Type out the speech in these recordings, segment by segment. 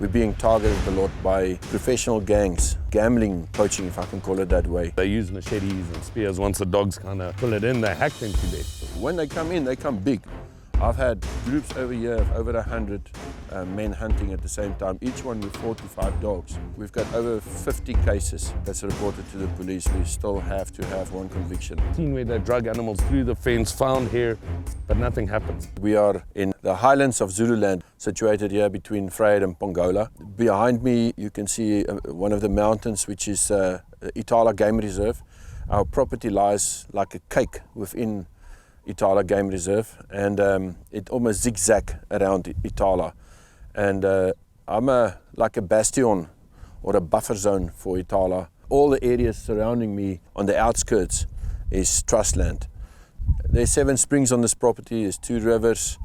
We're being targeted a lot by professional gangs, gambling, poaching, if I can call it that way. They use machetes and spears. Once the dogs kind of pull it in, they hack them to death. When they come in, they come big. I've had groups over here of over 100 men hunting at the same time, each one with 4 to 5 dogs. We've got over 50 cases that's reported to the police. We still have to have one conviction. Seen where they drug animals through the fence, found here, but nothing happens. We are in the highlands of Zululand, situated here between Vryheid and Pongola. Behind me you can see one of the mountains, which is Ithala Game Reserve. Our property lies like a cake within Ithala Game Reserve, and it almost zigzag around Ithala. And I'm like a bastion or a buffer zone for Ithala. All the areas surrounding me on the outskirts is trust land. There's 7 springs on this property, there's 2 rivers,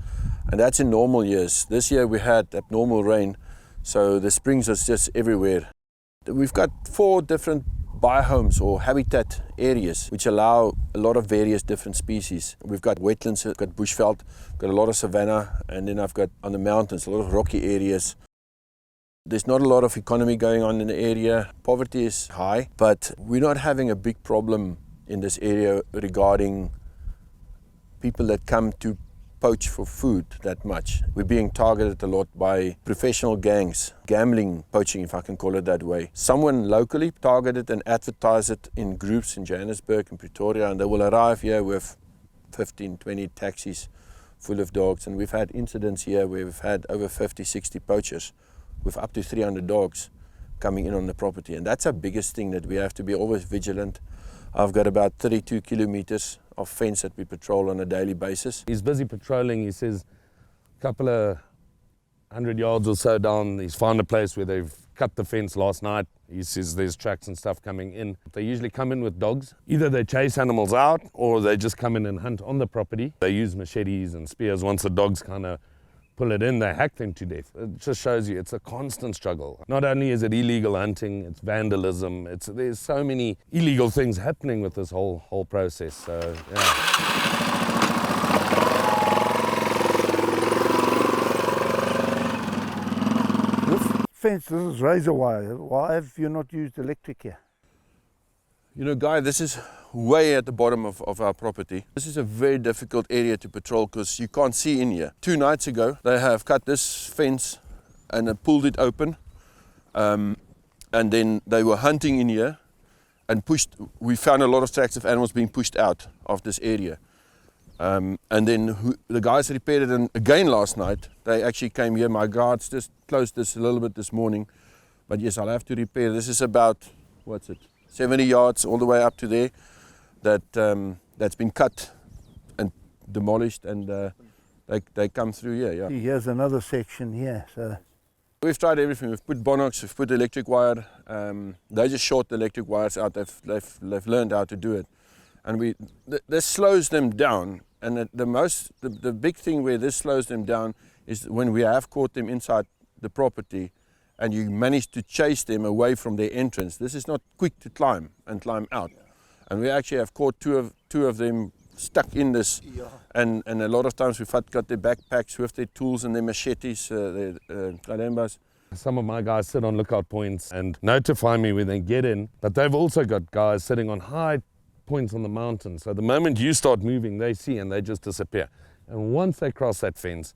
and that's in normal years. This year we had abnormal rain, so the springs are just everywhere. We've got 4 different biomes or habitat areas which allow a lot of various different species. We've got wetlands, we've got bushveld, got a lot of savanna, and then I've got on the mountains a lot of rocky areas. There's not a lot of economy going on in the area. Poverty is high, but we're not having a big problem in this area regarding people that come to poach for food that much. We're being targeted a lot by professional gangs, gambling, poaching, if I can call it that way. Someone locally targeted and advertised it in groups in Johannesburg and Pretoria, and they will arrive here with 15, 20 taxis full of dogs. And we've had incidents here where we've had over 50, 60 poachers with up to 300 dogs coming in on the property. And that's our biggest thing, that we have to be always vigilant. I've got about 32 kilometers of fence that we patrol on a daily basis. He's busy patrolling. He says a couple of 100 yards or so down, he's found a place where they've cut the fence last night. He says there's tracks and stuff coming in. They usually come in with dogs. Either they chase animals out or they just come in and hunt on the property. They use machetes and spears. Once the dogs kind of pull it in, they hack them to death. It just shows you it's a constant struggle. Not only is it illegal hunting, it's vandalism. There's so many illegal things happening with this whole process. So, yeah. Fence, this is razor wire. Why have you not used electric here? You know, Guy, this is way at the bottom of our property. This is a very difficult area to patrol because you can't see in here. 2 nights ago, they have cut this fence and pulled it open. And then they were hunting in here and we found a lot of tracks of animals being pushed out of this area. And then the guys repaired it, and again last night, they actually came here. My guards just closed this a little bit this morning. But yes, I'll have to repair. This is about, 70 yards all the way up to there that's been cut and demolished, and they come through here. Yeah. Here's another section here. So we've tried everything. We've put bonox, we've put electric wire. They just short the electric wires out. They've learned how to do it, and this slows them down. And the big thing where this slows them down is when we have caught them inside the property, and you manage to chase them away from their entrance. This is not quick to climb out. And we actually have caught two of them stuck in this. Yeah. And a lot of times we've got their backpacks with their tools and their machetes, their kalembas. Some of my guys sit on lookout points and notify me when they get in, but they've also got guys sitting on high points on the mountain. So the moment you start moving, they see and they just disappear. And once they cross that fence,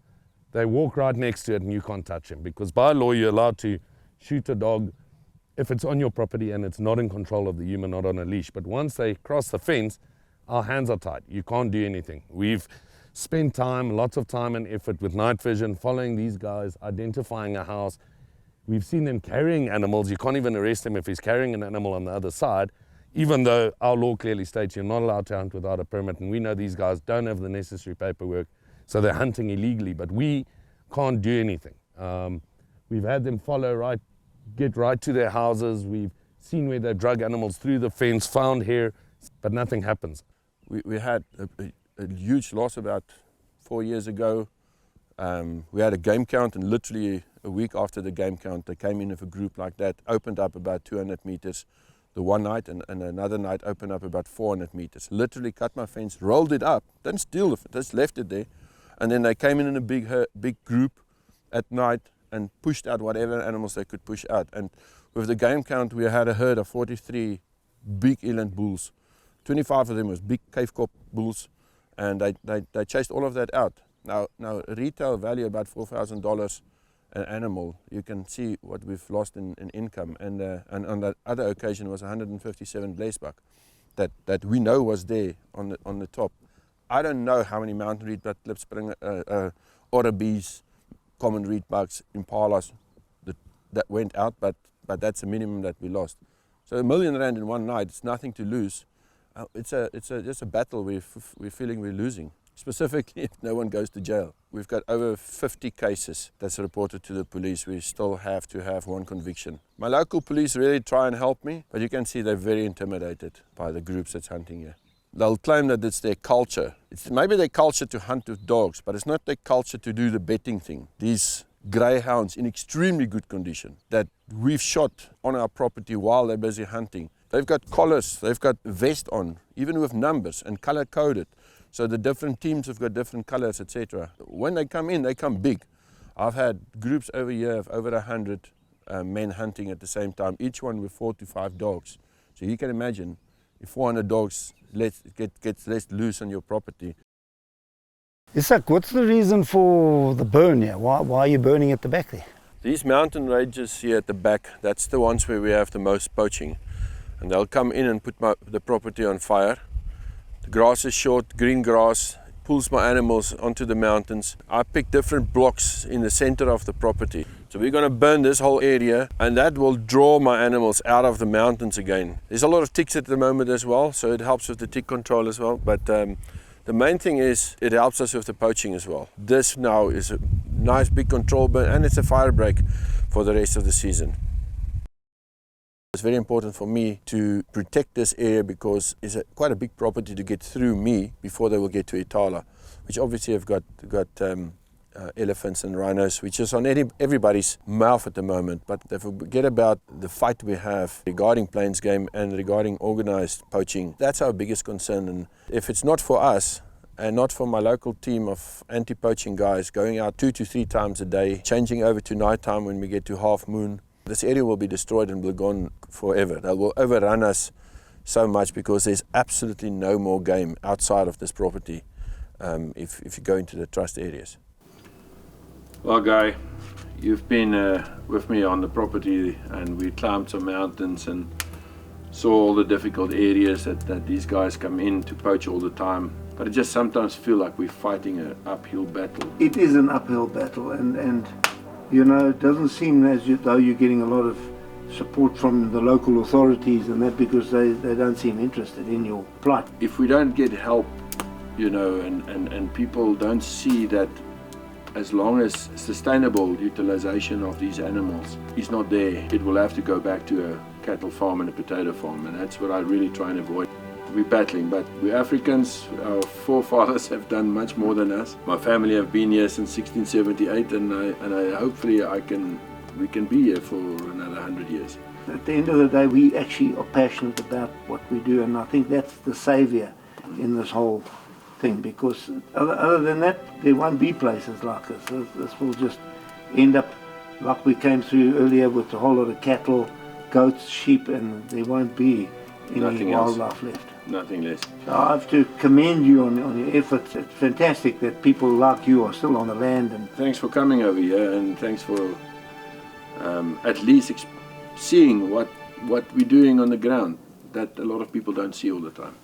they walk right next to it and you can't touch them, because by law you're allowed to shoot a dog if it's on your property and it's not in control of the human, not on a leash. But once they cross the fence, our hands are tied. You can't do anything. We've spent lots of time and effort with night vision, following these guys, identifying a house. We've seen them carrying animals. You can't even arrest him if he's carrying an animal on the other side, even though our law clearly states you're not allowed to hunt without a permit. And we know these guys don't have the necessary paperwork, so they're hunting illegally, but we can't do anything. We've had them get right to their houses. We've seen where they drug animals through the fence, found here, but nothing happens. We had a huge loss about 4 years ago. We had a game count, and literally a week after the game count, they came in with a group like that, opened up about 200 meters the one night, and another night opened up about 400 meters. Literally cut my fence, rolled it up, didn't steal it, just left it there. And then they came in a big group at night and pushed out whatever animals they could push out. And with the game count, we had a herd of 43 big eland bulls. 25 of them was big Cape Cod bulls, and they chased all of that out. Now retail value about $4,000 an animal. You can see what we've lost in income, and on that other occasion was 157 blesbuck that we know was there on the top. I don't know how many mountain reedbuck, klipspringer, otter-bees, common reedbucks, impalas that went out, but that's the minimum that we lost. So R1 million in one night, it's nothing to lose. It's just a battle we're feeling we're losing. Specifically, if no one goes to jail. We've got over 50 cases that's reported to the police. We still have to have one conviction. My local police really try and help me, but you can see they're very intimidated by the groups that's hunting here. They'll claim that it's their culture. It's maybe their culture to hunt with dogs, but it's not their culture to do the betting thing. These greyhounds in extremely good condition that we've shot on our property while they're busy hunting. They've got collars, they've got vest on, even with numbers and color coded. So the different teams have got different colors, etc. When they come in, they come big. I've had groups over here of over 100 men hunting at the same time, each one with 4 to 5 dogs. So you can imagine if 400 dogs gets let loose on your property. Isak, what's the reason for the burn here? Why are you burning at the back there? These mountain ranges here at the back, that's the ones where we have the most poaching. And they'll come in and put the property on fire. The grass is short, green grass, pulls my animals onto the mountains. I pick different blocks in the center of the property. So we're going to burn this whole area, and that will draw my animals out of the mountains again. There's a lot of ticks at the moment as well, so it helps with the tick control as well. But the main thing is it helps us with the poaching as well. This now is a nice big control burn, and it's a fire break for the rest of the season. It's very important for me to protect this area because it's quite a big property to get through me before they will get to Ithala, which obviously have got elephants and rhinos, which is on everybody's mouth at the moment. But they forget about the fight we have regarding plains game and regarding organized poaching. That's our biggest concern. And if it's not for us and not for my local team of anti-poaching guys going out 2 to 3 times a day, changing over to nighttime when we get to half moon, this area will be destroyed and will be gone forever. They will overrun us so much because there's absolutely no more game outside of this property if you go into the trust areas. Well, Guy, you've been with me on the property, and we climbed some mountains and saw all the difficult areas that these guys come in to poach all the time. But it just sometimes feels like we're fighting an uphill battle. It is an uphill battle, and you know, it doesn't seem as though you're getting a lot of support from the local authorities and that, because they don't seem interested in your plight. If we don't get help, you know, and people don't see that as long as sustainable utilization of these animals is not there, it will have to go back to a cattle farm and a potato farm, and that's what I really try and avoid. We're battling, but we're Africans. Our forefathers have done much more than us. My family have been here since 1678, and hopefully we can be here for another 100 years. At the end of the day, we actually are passionate about what we do, and I think that's the saviour in this whole thing, because other than that, there won't be places like this. This will just end up like we came through earlier with a whole lot of cattle, goats, sheep, and there won't be any wildlife left. Nothing less. So I have to commend you on your efforts. It's fantastic that people like you are still on the land. And thanks for coming over here, and thanks for at least seeing what we're doing on the ground that a lot of people don't see all the time.